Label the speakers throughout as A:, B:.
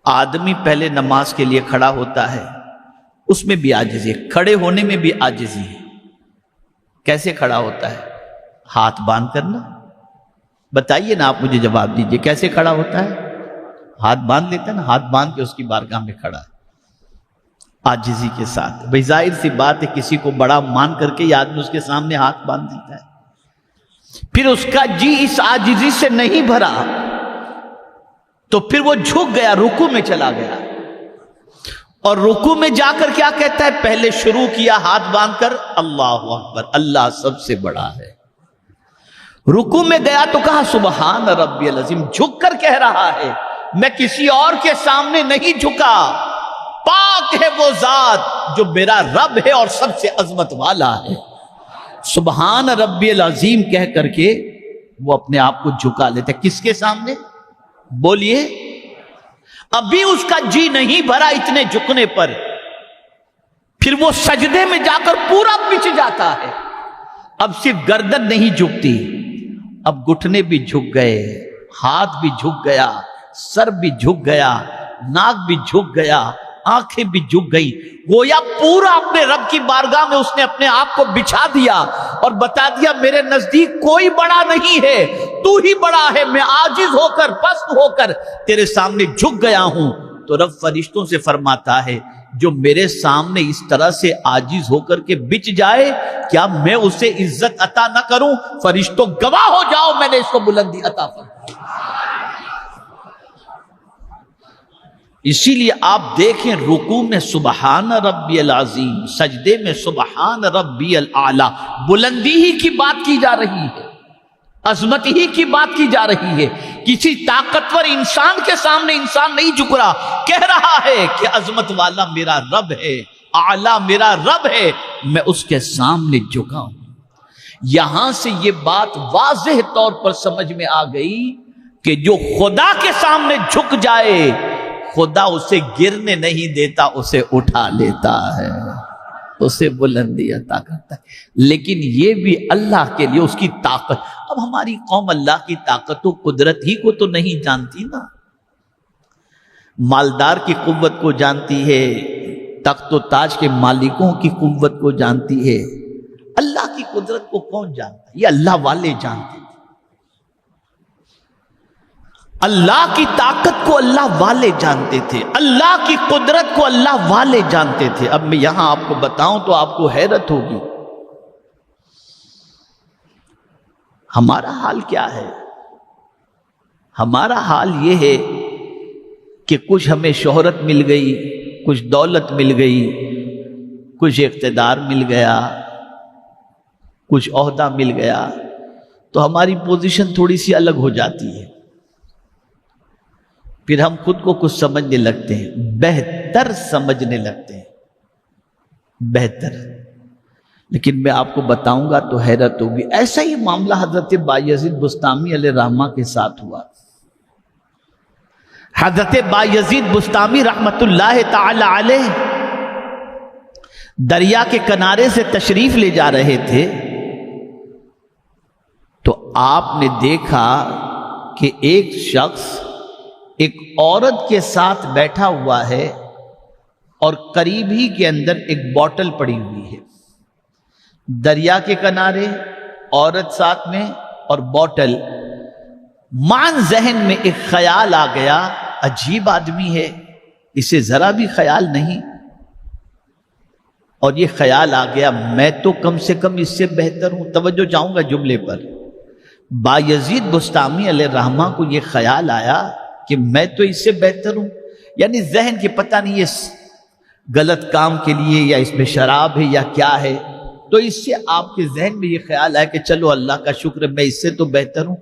A: آدمی پہلے نماز کے لیے کھڑا ہوتا ہے، اس میں بھی عاجزی ہے، کھڑے ہونے میں بھی عاجزی ہے۔ کیسے کھڑا ہوتا ہے؟ ہاتھ باندھ کر نا، بتائیے نا، آپ مجھے جواب دیجئے، کیسے کھڑا ہوتا ہے؟ ہاتھ باندھ لیتا ہے نا، ہاتھ باندھ کے اس کی بارگاہ میں کھڑا ہے عاجزی کے ساتھ۔ بھئی ظاہر سی بات ہے، کسی کو بڑا مان کر کے یہ آدمی اس کے سامنے ہاتھ باندھ دیتا ہے، پھر اس کا جی اس عاجزی سے نہیں بھرا تو پھر وہ جھک گیا، رکوع میں چلا گیا، اور رکوع میں جا کر کیا کہتا ہے؟ پہلے شروع کیا ہاتھ باندھ کر اللہ اکبر، اللہ سب سے بڑا ہے۔ رکوع میں گیا تو کہا سبحان ربی العظیم، جھک کر کہہ رہا ہے، میں کسی اور کے سامنے نہیں جھکا، پاک ہے وہ ذات جو میرا رب ہے اور سب سے عظمت والا ہے۔ سبحان ربی العظیم کہہ کر کے وہ اپنے آپ کو جھکا لیتے۔ کس کے سامنے؟ بولیے۔ ابھی اس کا جی نہیں بھرا اتنے جھکنے پر، پھر وہ سجدے میں جا کر پورا پچ جاتا ہے۔ اب صرف گردن نہیں جھکتی، اب گھٹنے بھی جھک گئے، ہاتھ بھی جھک گیا، سر بھی جھک گیا، ناک بھی جھک گیا، آنکھیں بھی جھک گئی، گویا پورا اپنے رب کی بارگاہ میں اس نے اپنے آپ کو بچھا دیا اور بتا دیا میرے نزدیک کوئی بڑا نہیں ہے، تو ہی بڑا ہے، میں عاجز ہو کر پست ہو کر تیرے سامنے جھک گیا ہوں۔ تو رب فرشتوں سے فرماتا ہے جو میرے سامنے اس طرح سے عاجز ہو کر کے بچ جائے، کیا میں اسے عزت عطا نہ کروں؟ فرشتوں گواہ ہو جاؤ، میں نے اس کو بلندی عطا فرمائی۔ اسی لیے آپ دیکھیں رکوع میں سبحان ربی العظیم، سجدے میں سبحان ربی الاعلی، بلندی ہی کی بات کی جا رہی ہے، عظمت ہی کی بات کی جا رہی ہے۔ کسی طاقتور انسان کے سامنے انسان نہیں جھک رہا، کہہ رہا ہے کہ عظمت والا میرا رب ہے، اعلی میرا رب ہے، میں اس کے سامنے جھکا ہوں۔ یہاں سے یہ بات واضح طور پر سمجھ میں آ گئی کہ جو خدا کے سامنے جھک جائے، خدا اسے گرنے نہیں دیتا، اسے اٹھا لیتا ہے، اسے بلندی عطا کرتا ہے۔ لیکن یہ بھی اللہ کے لیے اس کی طاقت۔ اب ہماری قوم اللہ کی طاقت و قدرت ہی کو تو نہیں جانتی نا، مالدار کی قوت کو جانتی ہے، تخت و تاج کے مالکوں کی قوت کو جانتی ہے، اللہ کی قدرت کو کون جانتا ہے؟ یہ اللہ والے جانتے ہیں۔ اللہ کی طاقت کو اللہ والے جانتے تھے، اللہ کی قدرت کو اللہ والے جانتے تھے۔ اب میں یہاں آپ کو بتاؤں تو آپ کو حیرت ہوگی، ہمارا حال کیا ہے؟ ہمارا حال یہ ہے کہ کچھ ہمیں شہرت مل گئی، کچھ دولت مل گئی، کچھ اقتدار مل گیا، کچھ عہدہ مل گیا، تو ہماری پوزیشن تھوڑی سی الگ ہو جاتی ہے، پھر ہم خود کو کچھ سمجھنے لگتے ہیں، بہتر سمجھنے لگتے ہیں، بہتر۔ لیکن میں آپ کو بتاؤں گا تو حیرت ہوگی، ایسا ہی معاملہ حضرت بایزید بسطامی علیہ الرحمہ کے ساتھ ہوا۔ حضرت بایزید بسطامی رحمت اللہ تعالی علیہ دریا کے کنارے سے تشریف لے جا رہے تھے تو آپ نے دیکھا کہ ایک شخص ایک عورت کے ساتھ بیٹھا ہوا ہے اور قریب ہی کے اندر ایک بوتل پڑی ہوئی ہے، دریا کے کنارے، عورت ساتھ میں اور بوتل۔ مان ذہن میں ایک خیال آ گیا، عجیب آدمی ہے، اسے ذرا بھی خیال نہیں، اور یہ خیال آ گیا میں تو کم سے کم اس سے بہتر ہوں۔ توجہ چاہوں گا جملے پر، بایزید بسطامی علیہ الرحمہ کو یہ خیال آیا کہ میں تو اس سے بہتر ہوں، یعنی ذہن کی پتہ نہیں اس غلط کام کے لیے یا اس میں شراب ہے یا کیا ہے، تو اس سے آپ کے ذہن میں یہ خیال آیا کہ چلو اللہ کا شکر ہے میں اس سے تو بہتر ہوں۔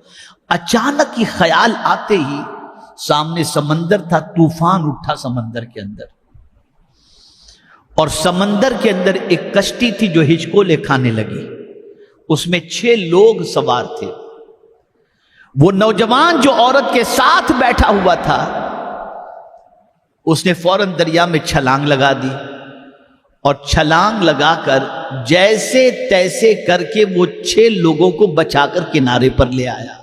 A: اچانک یہ خیال آتے ہی سامنے سمندر تھا، طوفان اٹھا سمندر کے اندر، اور سمندر کے اندر ایک کشتی تھی جو ہچکولے کھانے لگی، اس میں 6 لوگ سوار تھے۔ وہ نوجوان جو عورت کے ساتھ بیٹھا ہوا تھا اس نے فوراً دریا میں چھلانگ لگا دی، اور چھلانگ لگا کر جیسے تیسے کر کے وہ 6 لوگوں کو بچا کر کنارے پر لے آیا،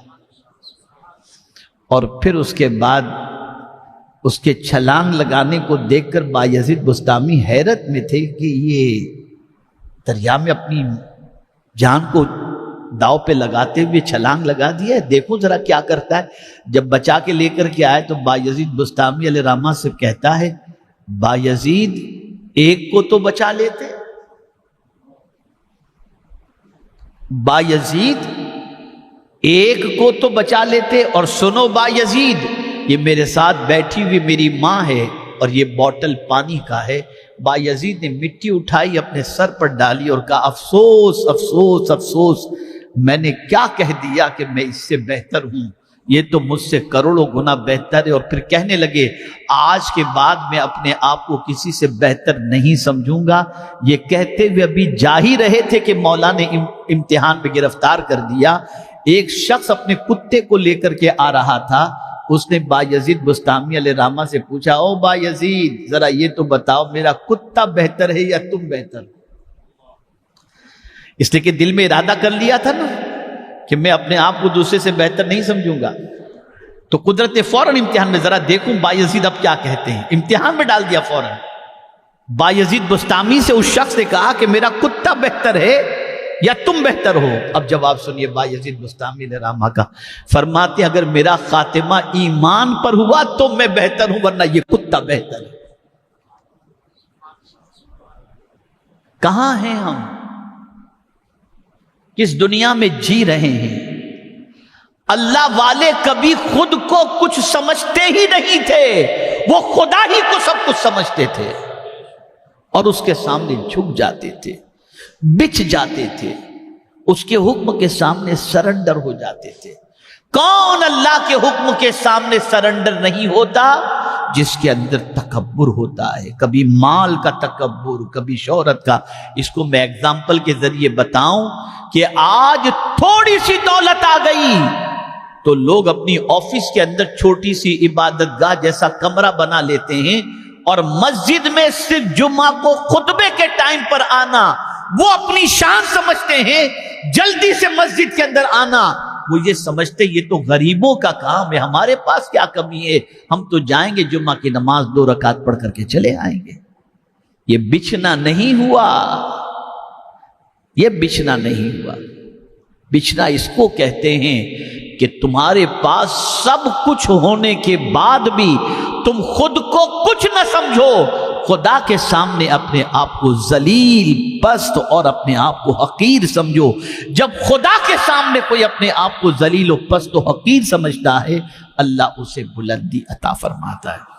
A: اور پھر اس کے بعد اس کے چھلانگ لگانے کو دیکھ کر بایزید بسطامی حیرت میں تھے کہ یہ دریا میں اپنی جان کو داؤ پہ لگاتے ہوئے چھلانگ لگا دیا ہے، دیکھو ذرا کیا کرتا ہے۔ جب بچا کے لے کر کے آئے تو بایزید بسطامی علیہ الرحمہ سے کہتا ہے، بایزید ایک کو تو بچا لیتے، بایزید ایک کو تو بچا لیتے۔ اور سنو بایزید، یہ میرے ساتھ بیٹھی ہوئی میری ماں ہے اور یہ بوتل پانی کا ہے۔ بایزید نے مٹی اٹھائی، اپنے سر پر ڈالی اور کہا، افسوس افسوس افسوس، میں نے کیا کہہ دیا کہ میں اس سے بہتر ہوں، یہ تو مجھ سے کروڑوں گنا بہتر ہے۔ اور پھر کہنے لگے، آج کے بعد میں اپنے آپ کو کسی سے بہتر نہیں سمجھوں گا۔ یہ کہتے ہوئے ابھی جا ہی رہے تھے کہ مولا نے امتحان میں گرفتار کر دیا۔ ایک شخص اپنے کتے کو لے کر کے آ رہا تھا، اس نے بایزید بسطامی علیہ الرحمہ سے پوچھا، او بایزید ذرا یہ تو بتاؤ میرا کتا بہتر ہے یا تم بہتر؟ اس لیے کہ دل میں ارادہ کر لیا تھا نا کہ میں اپنے آپ کو دوسرے سے بہتر نہیں سمجھوں گا، تو قدرت نے فوراً امتحان میں ذرا دیکھوں بایزید اب کیا کہتے ہیں، امتحان میں ڈال دیا فوراً۔ بایزید بسطامی سے اس شخص نے کہا کہ میرا کتا بہتر ہے یا تم بہتر ہو؟ اب جواب سنیے بایزید بسطامی علیہ الرحمہ کا، فرماتے اگر میرا خاتمہ ایمان پر ہوا تو میں بہتر ہوں، ورنہ یہ کتا بہتر ہے۔ کہاں ہیں ہم؟ کس دنیا میں جی رہے ہیں؟ اللہ والے کبھی خود کو کچھ سمجھتے ہی نہیں تھے، وہ خدا ہی کو سب کچھ سمجھتے تھے اور اس کے سامنے جھک جاتے تھے، بچھ جاتے تھے، اس کے حکم کے سامنے سرنڈر ہو جاتے تھے۔ کون اللہ کے حکم کے سامنے سرنڈر نہیں ہوتا؟ جس کے اندر تکبر ہوتا ہے، کبھی مال کا تکبر، کبھی شہرت کا۔ اس کو میں ایگزامپل کے ذریعے بتاؤں کہ آج تھوڑی سی دولت آ گئی تو لوگ اپنی آفس کے اندر چھوٹی سی عبادت گاہ جیسا کمرہ بنا لیتے ہیں، اور مسجد میں صرف جمعہ کو خطبے کے ٹائم پر آنا وہ اپنی شان سمجھتے ہیں، جلدی سے مسجد کے اندر آنا وہ یہ سمجھتے یہ تو غریبوں کا کام ہے، ہمارے پاس کیا کمی ہے، ہم تو جائیں گے جمعہ کی نماز 2 رکعت پڑھ کر کے چلے آئیں گے۔ یہ بچھنا نہیں ہوا، یہ بچھنا نہیں ہوا۔ بچھنا اس کو کہتے ہیں کہ تمہارے پاس سب کچھ ہونے کے بعد بھی تم خود کو کچھ نہ سمجھو، خدا کے سامنے اپنے آپ کو ذلیل، پست اور اپنے آپ کو حقیر سمجھو۔ جب خدا کے سامنے کوئی اپنے آپ کو ذلیل و پست و حقیر سمجھتا ہے، اللہ اسے بلندی عطا فرماتا ہے۔